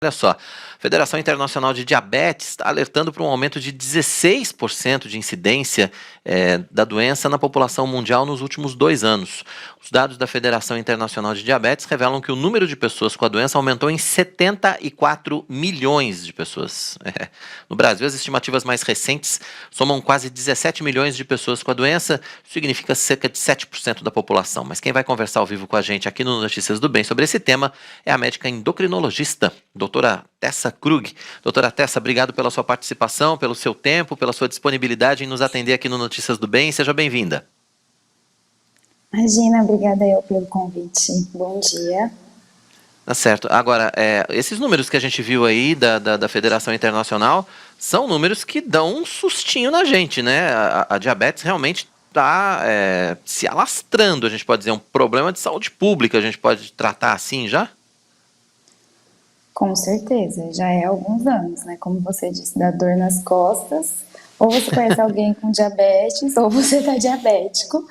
Olha só, a Federação Internacional de Diabetes está alertando para um aumento de 16% de incidência da doença na população mundial nos últimos 2 anos. Os dados da Federação Internacional de Diabetes revelam que o número de pessoas com a doença aumentou em 74 milhões de pessoas. No Brasil, as estimativas mais recentes somam quase 17 milhões de pessoas com a doença, isso significa cerca de 7% da população. Mas quem vai conversar ao vivo com a gente aqui no Notícias do Bem sobre esse tema é a médica endocrinologista, doutora Tessa Krug. Doutora Tessa, obrigado pela sua participação, pelo seu tempo, pela sua disponibilidade em nos atender aqui no Notícias do Bem. Seja bem-vinda. Imagina, obrigada eu pelo convite. Bom dia. Tá certo. Agora, esses números que a gente viu aí da Federação Internacional são números que dão um sustinho na gente, né? A diabetes realmente está se alastrando, a gente pode dizer, um problema de saúde pública, a gente pode tratar assim já? Com certeza, já é há alguns anos, né? Como você disse, dá dor nas costas. Ou você conhece alguém com diabetes, ou você está diabético.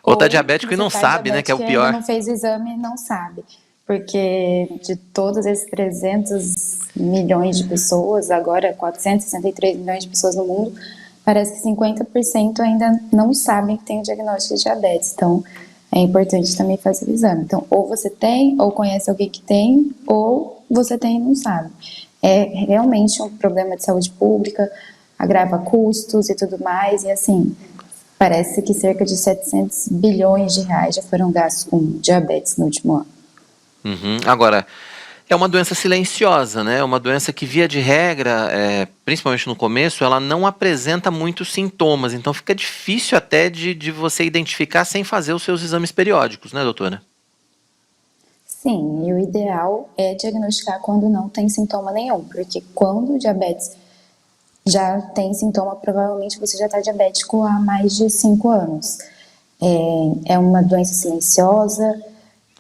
Ou está diabético e não sabe, né? Que é o pior. Ainda não fez o exame e não sabe. Porque de todos esses 300 milhões de pessoas, agora 463 milhões de pessoas no mundo, parece que 50% ainda não sabem que tem o diagnóstico de diabetes. Então, é importante também fazer o exame. Então, ou você tem, ou conhece alguém que tem, ou você tem e não sabe. É realmente um problema de saúde pública, agrava custos e tudo mais, e assim, parece que cerca de 700 bilhões de reais já foram gastos com diabetes no último ano. Agora, é uma doença silenciosa, né? É uma doença que, via de regra, principalmente no começo, ela não apresenta muitos sintomas. Então fica difícil até de você identificar sem fazer os seus exames periódicos, né, doutora? Sim, e o ideal é diagnosticar quando não tem sintoma nenhum, porque quando o diabetes já tem sintoma, provavelmente você já está diabético há mais de 5 anos. É uma doença silenciosa,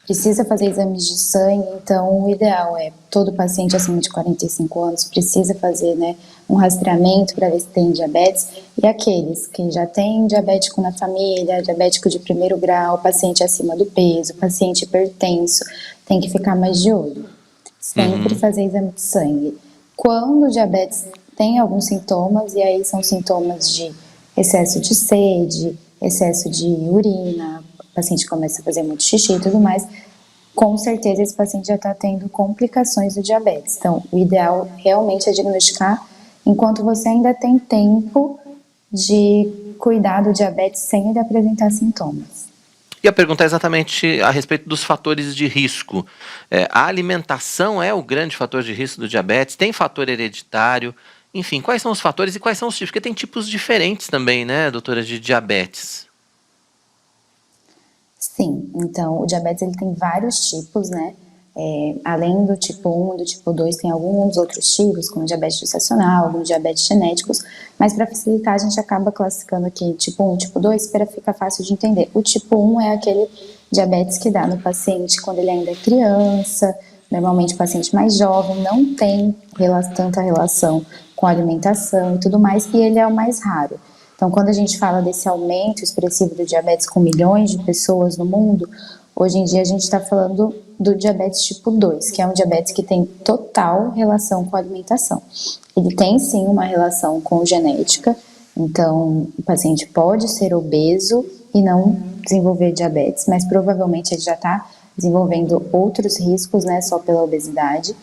precisa fazer exames de sangue, então o ideal é todo paciente acima de 45 anos precisa fazer, né, um rastreamento para ver se tem diabetes, e aqueles que já têm diabético na família, diabético de primeiro grau, paciente acima do peso, paciente hipertenso, tem que ficar mais de olho. Sempre fazer exame de sangue. Quando o diabetes tem alguns sintomas, e aí são sintomas de excesso de sede, excesso de urina, o paciente começa a fazer muito xixi e tudo mais, com certeza esse paciente já está tendo complicações do diabetes. Então, o ideal realmente é diagnosticar enquanto você ainda tem tempo de cuidar do diabetes sem ele apresentar sintomas. E a pergunta é exatamente a respeito dos fatores de risco. A alimentação é o grande fator de risco do diabetes? Tem fator hereditário? Enfim, quais são os fatores e quais são os tipos? Porque tem tipos diferentes também, né, doutora, de diabetes? Sim, então o diabetes ele tem vários tipos, né? Além do tipo 1 e do tipo 2, tem alguns outros tipos, como diabetes gestacional, alguns diabetes genéticos, mas para facilitar a gente acaba classificando aqui tipo 1 e tipo 2 para ficar fácil de entender. O tipo 1 é aquele diabetes que dá no paciente quando ele ainda é criança, normalmente o paciente mais jovem, não tem tanta relação com a alimentação e tudo mais, e ele é o mais raro. Então, quando a gente fala desse aumento expressivo do diabetes com milhões de pessoas no mundo, hoje em dia a gente está falando do diabetes tipo 2, que é um diabetes que tem total relação com a alimentação. Ele tem sim uma relação com genética, então o paciente pode ser obeso e não desenvolver diabetes, mas provavelmente ele já está desenvolvendo outros riscos, né, só pela obesidade.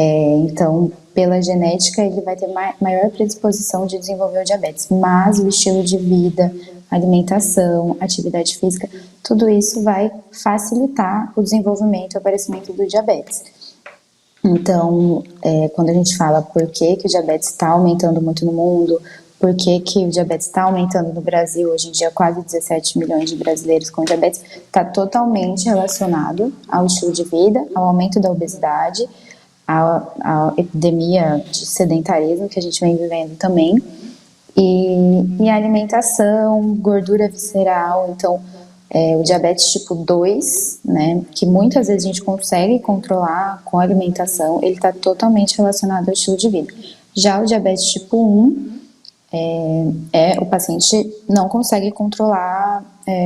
Então, pela genética, ele vai ter maior predisposição de desenvolver o diabetes, mas o estilo de vida, alimentação, atividade física, tudo isso vai facilitar o desenvolvimento e o aparecimento do diabetes. Então, quando a gente fala por que o diabetes está aumentando muito no mundo, por que o diabetes está aumentando no Brasil, hoje em dia quase 17 milhões de brasileiros com diabetes, está totalmente relacionado ao estilo de vida, ao aumento da obesidade, a epidemia de sedentarismo que a gente vem vivendo também, e a alimentação, gordura visceral. Então, o diabetes tipo 2, né, que muitas vezes a gente consegue controlar com a alimentação, ele está totalmente relacionado ao estilo de vida. Já o diabetes tipo 1, o paciente não consegue controlar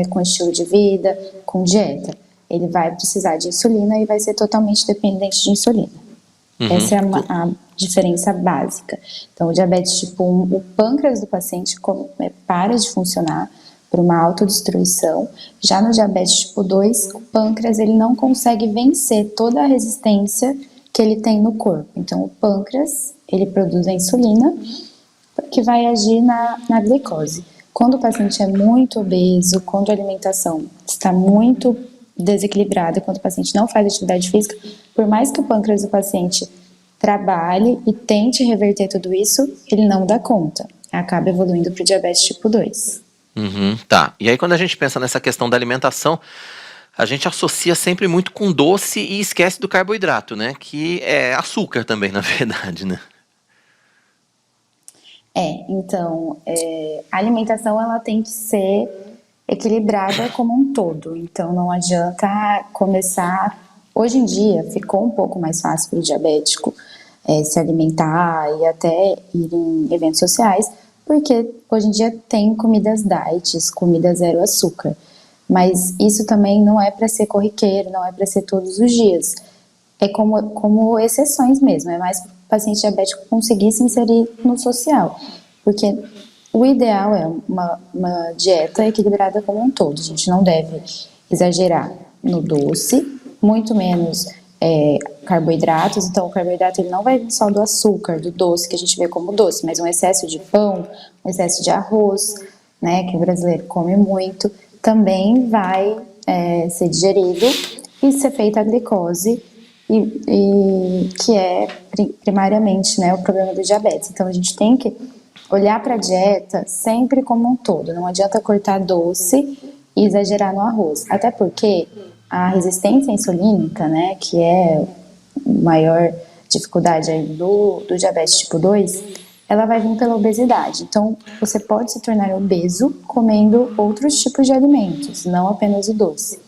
com estilo de vida, com dieta. Ele vai precisar de insulina e vai ser totalmente dependente de insulina. Uhum. Essa é a diferença básica. Então, o diabetes tipo 1, o pâncreas do paciente para de funcionar por uma autodestruição. Já no diabetes tipo 2, o pâncreas ele não consegue vencer toda a resistência que ele tem no corpo. Então, o pâncreas, ele produz a insulina, que vai agir na glicose. Quando o paciente é muito obeso, quando a alimentação está muito desequilibrada, quando o paciente não faz atividade física, por mais que o pâncreas do paciente trabalhe e tente reverter tudo isso, ele não dá conta. Acaba evoluindo para o diabetes tipo 2. Uhum, tá. E aí quando a gente pensa nessa questão da alimentação, a gente associa sempre muito com doce e esquece do carboidrato, né? Que é açúcar também, na verdade, né? Então, a alimentação ela tem que ser equilibrada como um todo. Então, não adianta começar. Hoje em dia, ficou um pouco mais fácil para o diabético se alimentar e até ir em eventos sociais, porque hoje em dia tem comidas diets, comida zero açúcar. Mas isso também não é para ser corriqueiro, não é para ser todos os dias. É como exceções mesmo, é mais para o paciente diabético conseguir se inserir no social. Porque o ideal é uma dieta equilibrada como um todo. A gente não deve exagerar no doce, muito menos carboidratos. Então, o carboidrato ele não vai vir só do açúcar, do doce, que a gente vê como doce, mas um excesso de pão, um excesso de arroz, né, que o brasileiro come muito, também vai ser digerido e ser feita a glicose, e que é primariamente, né, o problema do diabetes. Então, a gente tem que olhar para a dieta sempre como um todo. Não adianta cortar doce e exagerar no arroz. Até porque a resistência insulínica, né, que é a maior dificuldade aí do diabetes tipo 2, ela vai vir pela obesidade. Então, você pode se tornar obeso comendo outros tipos de alimentos, não apenas o doce.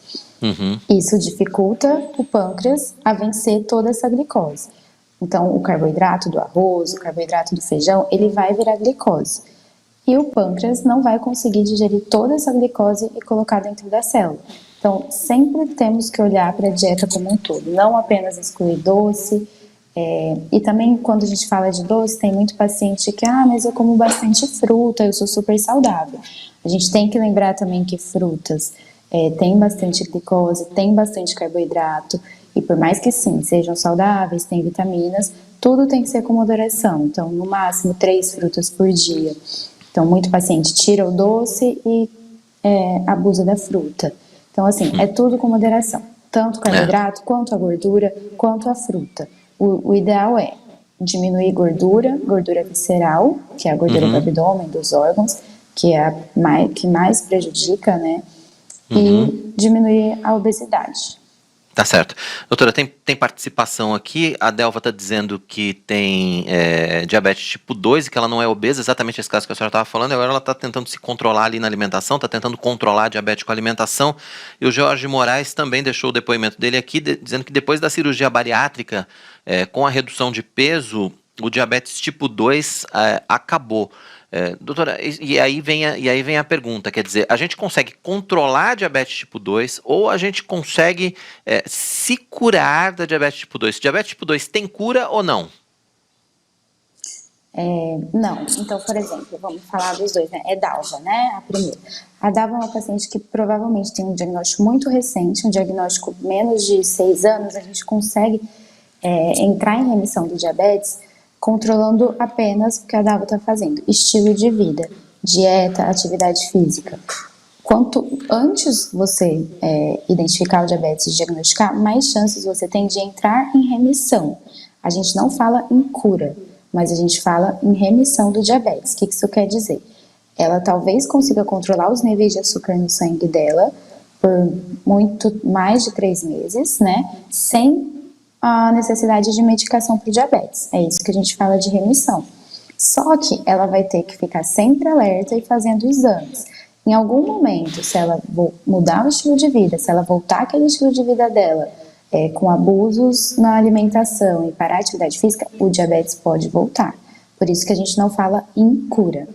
Uhum. Isso dificulta o pâncreas a vencer toda essa glicose. Então, o carboidrato do arroz, o carboidrato do feijão, ele vai virar glicose. E o pâncreas não vai conseguir digerir toda essa glicose e colocar dentro da célula. Então, sempre temos que olhar para a dieta como um todo, não apenas excluir doce. E também, quando a gente fala de doce, tem muito paciente que, mas eu como bastante fruta, eu sou super saudável. A gente tem que lembrar também que frutas tem bastante glicose, tem bastante carboidrato, e por mais que sim, sejam saudáveis, tem vitaminas, tudo tem que ser com moderação. Então, no máximo 3 frutas por dia. Então, muito paciente tira o doce e abusa da fruta. Então, assim, é tudo com moderação. Tanto o carboidrato, quanto a gordura, quanto a fruta. O ideal é diminuir gordura visceral, que é a gordura do abdômen, dos órgãos, que é a que mais prejudica, né? E diminuir a obesidade. Tá certo. Doutora, tem participação aqui. A Delva está dizendo que tem diabetes tipo 2 e que ela não é obesa, exatamente esse caso que a senhora estava falando. Agora ela está tentando se controlar ali na alimentação, está tentando controlar a diabetes com a alimentação. E o Jorge Moraes também deixou o depoimento dele aqui, dizendo que depois da cirurgia bariátrica, com a redução de peso, o diabetes tipo 2 acabou. Doutora, e aí vem a pergunta, quer dizer, a gente consegue controlar a diabetes tipo 2 ou a gente consegue se curar da diabetes tipo 2? Diabetes tipo 2 tem cura ou não? Não. Então, por exemplo, vamos falar dos dois, né? É Dalva, né? A primeira. A Dalva é uma paciente que provavelmente tem um diagnóstico muito recente, um diagnóstico menos de 6 anos, a gente consegue entrar em remissão do diabetes controlando apenas o que a Dalva está fazendo, estilo de vida, dieta, atividade física. Quanto antes você identificar o diabetes e diagnosticar, mais chances você tem de entrar em remissão. A gente não fala em cura, mas a gente fala em remissão do diabetes. O que isso quer dizer? Ela talvez consiga controlar os níveis de açúcar no sangue dela por muito mais de 3 meses, né? Sem a necessidade de medicação para o diabetes. É isso que a gente fala de remissão. Só que ela vai ter que ficar sempre alerta e fazendo exames. Em algum momento, se ela mudar o estilo de vida, se ela voltar aquele estilo de vida dela com abusos na alimentação e parar a atividade física, o diabetes pode voltar. Por isso que a gente não fala em cura.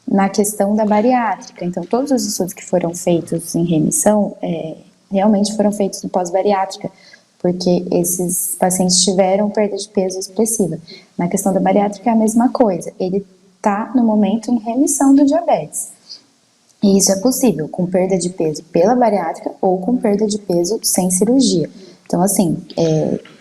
Na questão da bariátrica, então todos os estudos que foram feitos em remissão realmente foram feitos no pós-bariátrica, porque esses pacientes tiveram perda de peso expressiva. Na questão da bariátrica é a mesma coisa, ele está no momento em remissão do diabetes. E isso é possível com perda de peso pela bariátrica ou com perda de peso sem cirurgia. Então, assim,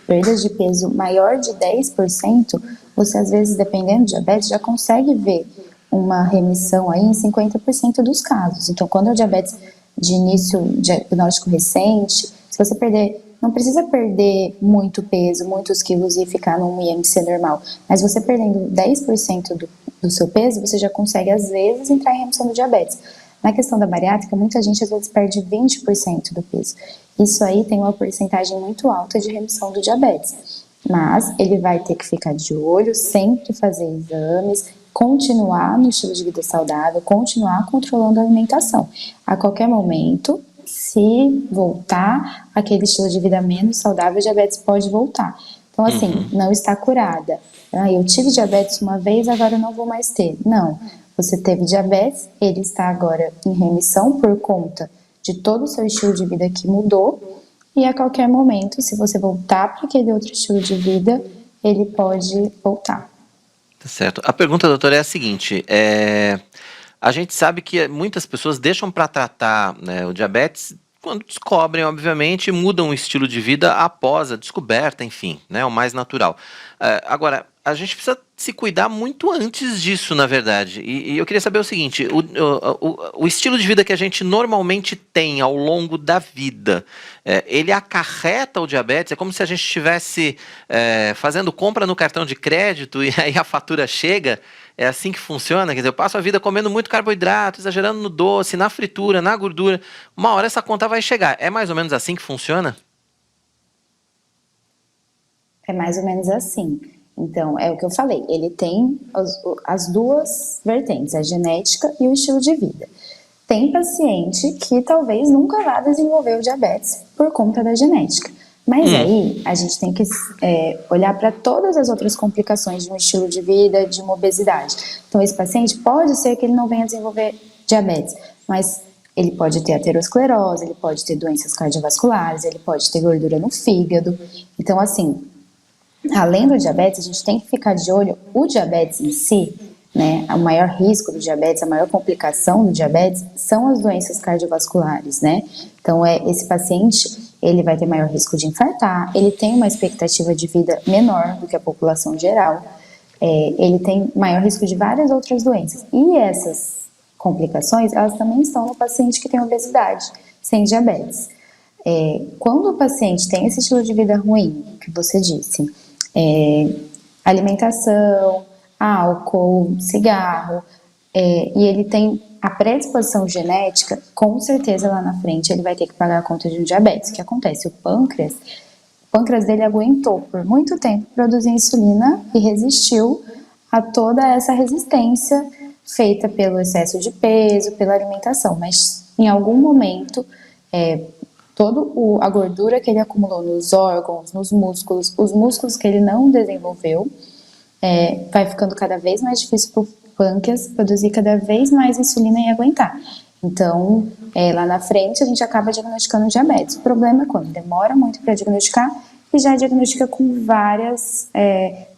perda de peso maior de 10%, você às vezes, dependendo do diabetes, já consegue ver uma remissão aí em 50% dos casos. Então, quando é o diabetes de início diagnóstico recente, se você perder, não precisa perder muito peso, muitos quilos e ficar num IMC normal, mas você perdendo 10% do seu peso, você já consegue, às vezes, entrar em remissão do diabetes. Na questão da bariátrica, muita gente às vezes perde 20% do peso. Isso aí tem uma porcentagem muito alta de remissão do diabetes. Mas ele vai ter que ficar de olho, sempre fazer exames, continuar no estilo de vida saudável, continuar controlando a alimentação. A qualquer momento, se voltar aquele estilo de vida menos saudável, o diabetes pode voltar. Então, assim, não está curada. Eu tive diabetes uma vez, agora eu não vou mais ter. Não. Você teve diabetes, ele está agora em remissão por conta de todo o seu estilo de vida que mudou, e a qualquer momento, se você voltar para aquele outro estilo de vida, ele pode voltar. Tá certo. A pergunta, doutora, é a seguinte: a gente sabe que muitas pessoas deixam para tratar, né, o diabetes quando descobrem, obviamente, e mudam o estilo de vida após a descoberta, enfim, né, o mais natural. Agora, a gente precisa se cuidar muito antes disso, na verdade. E eu queria saber o seguinte: o estilo de vida que a gente normalmente tem ao longo da vida, ele acarreta o diabetes? É como se a gente estivesse fazendo compra no cartão de crédito e aí a fatura chega? É assim que funciona? Quer dizer, eu passo a vida comendo muito carboidrato, exagerando no doce, na fritura, na gordura. Uma hora essa conta vai chegar. É mais ou menos assim que funciona? É mais ou menos assim. Então, é o que eu falei, ele tem as duas vertentes, a genética e o estilo de vida. Tem paciente que talvez nunca vá desenvolver o diabetes por conta da genética. Mas aí, a gente tem que olhar para todas as outras complicações de um estilo de vida, de uma obesidade. Então, esse paciente pode ser que ele não venha desenvolver diabetes, mas ele pode ter aterosclerose, ele pode ter doenças cardiovasculares, ele pode ter gordura no fígado. Então, assim, além do diabetes, a gente tem que ficar de olho, o diabetes em si, né, o maior risco do diabetes, a maior complicação do diabetes são as doenças cardiovasculares, né? Então, esse paciente, ele vai ter maior risco de infartar, ele tem uma expectativa de vida menor do que a população geral, ele tem maior risco de várias outras doenças. E essas complicações, elas também estão no paciente que tem obesidade, sem diabetes. Quando o paciente tem esse estilo de vida ruim, que você disse, alimentação, álcool, cigarro, e ele tem a predisposição genética, com certeza lá na frente ele vai ter que pagar a conta de um diabetes. O que acontece? O pâncreas dele aguentou por muito tempo produzir insulina e resistiu a toda essa resistência feita pelo excesso de peso, pela alimentação, mas em algum momento toda a gordura que ele acumulou nos órgãos, nos músculos, os músculos que ele não desenvolveu, vai ficando cada vez mais difícil para o pâncreas produzir cada vez mais insulina e aguentar. Então, lá na frente a gente acaba diagnosticando diabetes. O problema é quando demora muito para diagnosticar e já diagnostica com várias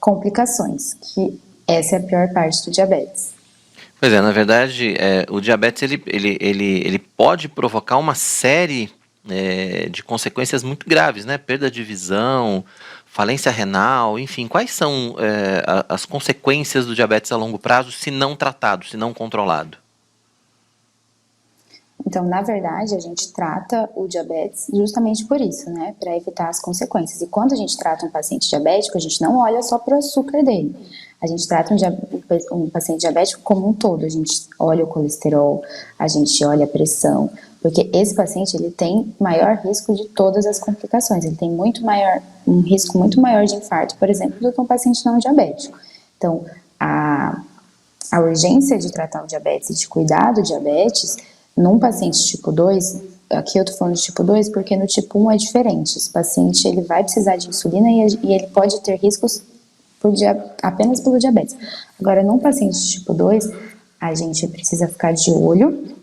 complicações, que essa é a pior parte do diabetes. Pois é, na verdade, o diabetes ele pode provocar uma série de consequências muito graves, né? Perda de visão, falência renal, enfim. Quais são as consequências do diabetes a longo prazo se não tratado, se não controlado? Então, na verdade, a gente trata o diabetes justamente por isso, né? Para evitar as consequências. E quando a gente trata um paciente diabético, a gente não olha só para o açúcar dele. A gente trata um paciente diabético como um todo. A gente olha o colesterol, a gente olha a pressão, porque esse paciente ele tem maior risco de todas as complicações. Ele tem um risco muito maior de infarto, por exemplo, do que um paciente não diabético. Então, a urgência de tratar o diabetes e de cuidar do diabetes num paciente tipo 2, aqui eu tô falando de tipo 2 porque no tipo 1 é diferente. Esse paciente ele vai precisar de insulina e ele pode ter riscos apenas pelo diabetes. Agora, num paciente tipo 2, a gente precisa ficar de olho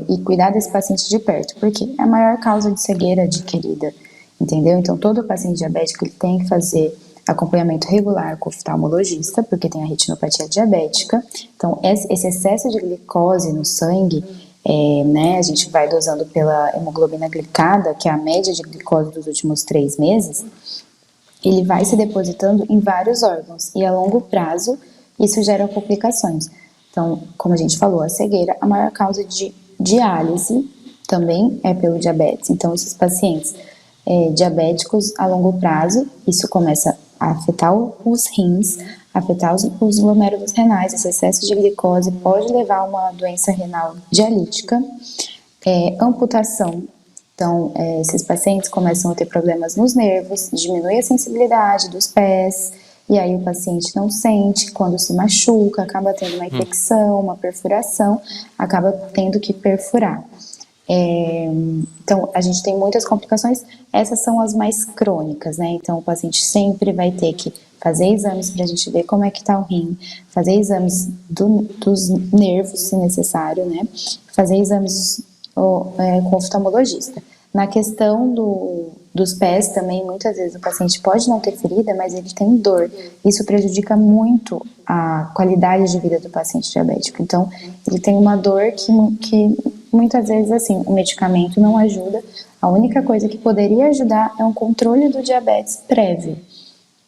e cuidar desse paciente de perto, porque é a maior causa de cegueira adquirida entendeu? Então, todo paciente diabético ele tem que fazer acompanhamento regular com o oftalmologista, porque tem a retinopatia diabética. Então, esse excesso de glicose no sangue, né, a gente vai dosando pela hemoglobina glicada, que é a média de glicose dos últimos 3 meses, ele vai se depositando em vários órgãos e a longo prazo isso gera complicações. Então, como a gente falou, a cegueira, a maior causa de diálise também é pelo diabetes. Então, esses pacientes diabéticos a longo prazo, isso começa a afetar os rins, afetar os glomérulos renais. Esse excesso de glicose pode levar a uma doença renal dialítica, amputação. Então, esses pacientes começam a ter problemas nos nervos, diminui a sensibilidade dos pés, e aí o paciente não sente, quando se machuca, acaba tendo uma infecção, uma perfuração, acaba tendo que perfurar. Então, a gente tem muitas complicações, essas são as mais crônicas, né? Então, o paciente sempre vai ter que fazer exames para a gente ver como é que está o rim, fazer exames dos nervos, se necessário, né? Fazer exames com o oftalmologista. Na questão dos pés também, muitas vezes o paciente pode não ter ferida, mas ele tem dor. Isso prejudica muito a qualidade de vida do paciente diabético. Então, ele tem uma dor que muitas vezes, assim, o medicamento não ajuda. A única coisa que poderia ajudar é um controle do diabetes prévio.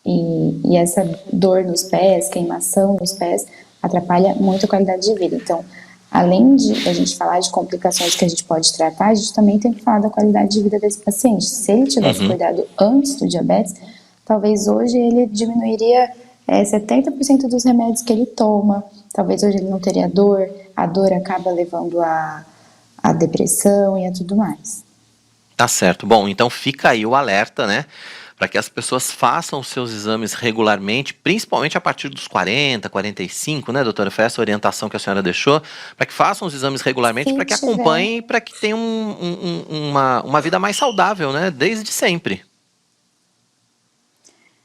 E essa dor nos pés, queimação nos pés, atrapalha muito a qualidade de vida. Então, além de a gente falar de complicações que a gente pode tratar, a gente também tem que falar da qualidade de vida desse paciente. Se ele tivesse cuidado antes do diabetes, talvez hoje ele diminuiria 70% dos remédios que ele toma, talvez hoje ele não teria dor, a dor acaba levando a depressão e a tudo mais. Tá certo. Bom, então fica aí o alerta, né? Para que as pessoas façam os seus exames regularmente, principalmente a partir dos 40, 45, né, doutora? Foi essa orientação que a senhora deixou, para que façam os exames regularmente, para que acompanhem e para que tenham uma vida mais saudável, né, desde sempre.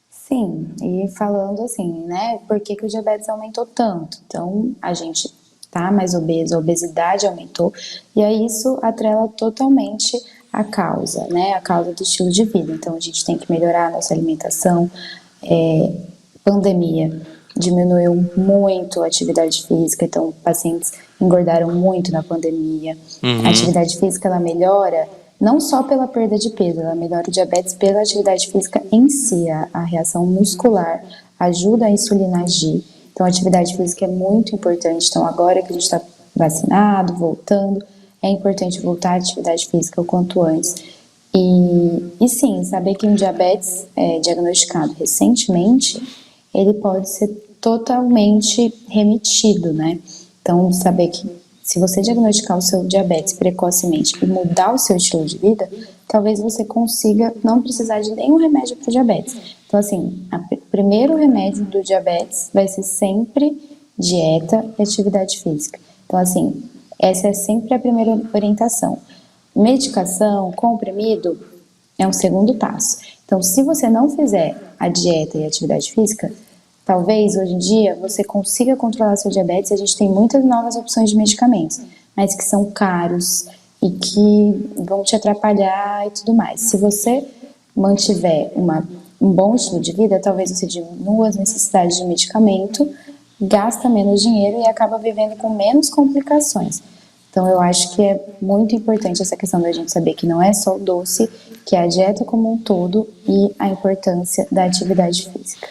Sim, e falando assim, né, por que o diabetes aumentou tanto? Então, a gente tá mais obeso, a obesidade aumentou, e aí isso atrela totalmente a causa, né, a causa do estilo de vida. Então, a gente tem que melhorar a nossa alimentação. Pandemia diminuiu muito a atividade física, então pacientes engordaram muito na pandemia. A atividade física, ela melhora não só pela perda de peso, ela melhora o diabetes pela atividade física em si, a reação muscular ajuda a insulina a agir. Então, a atividade física é muito importante. Então, agora que a gente está vacinado, voltando, é importante voltar à atividade física o quanto antes. E sim, saber que um diabetes diagnosticado recentemente, ele pode ser totalmente remitido, né? Então, saber que se você diagnosticar o seu diabetes precocemente e mudar o seu estilo de vida, talvez você consiga não precisar de nenhum remédio para o diabetes. Então, assim, o primeiro remédio do diabetes vai ser sempre dieta e atividade física. Então, assim, essa é sempre a primeira orientação. Medicação, comprimido, é um segundo passo. Então, se você não fizer a dieta e a atividade física, talvez hoje em dia você consiga controlar seu diabetes. A gente tem muitas novas opções de medicamentos, mas que são caros e que vão te atrapalhar e tudo mais. Se você mantiver um bom estilo de vida, talvez você diminua as necessidades de medicamento, gasta menos dinheiro e acaba vivendo com menos complicações. Então, eu acho que é muito importante essa questão da gente saber que não é só o doce, que é a dieta como um todo e a importância da atividade física.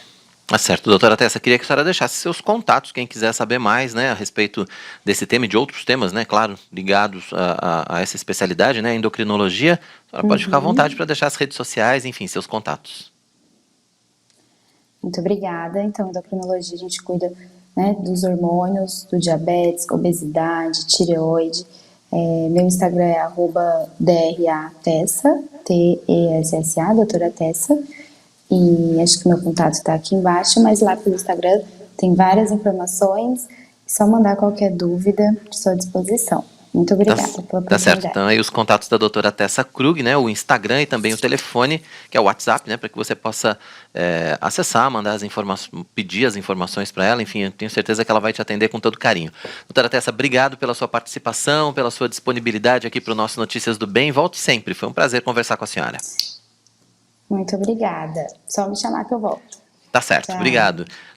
Tá certo, doutora Tessa, queria que a senhora deixasse seus contatos, quem quiser saber mais, né, a respeito desse tema e de outros temas, né, claro, ligados a essa especialidade, né, endocrinologia. A senhora pode ficar à vontade para deixar as redes sociais, enfim, seus contatos. Muito obrigada. Então, endocrinologia, a gente cuida, né, dos hormônios, do diabetes, obesidade, tireoide. Meu Instagram é @dratessa, Tessa, doutora Tessa. E acho que meu contato está aqui embaixo, mas lá pelo Instagram tem várias informações. É só mandar qualquer dúvida, estou à disposição. Muito obrigada pela oportunidade. Tá certo, então aí os contatos da doutora Tessa Krug, né, o Instagram e também o telefone, que é o WhatsApp, né, para que você possa acessar, mandar as informações, pedir as informações para ela, enfim, eu tenho certeza que ela vai te atender com todo carinho. Doutora Tessa, obrigado pela sua participação, pela sua disponibilidade aqui para o nosso Notícias do Bem, volte sempre, foi um prazer conversar com a senhora. Muito obrigada. Só me chamar que eu volto. Tá certo, Tchau. obrigado.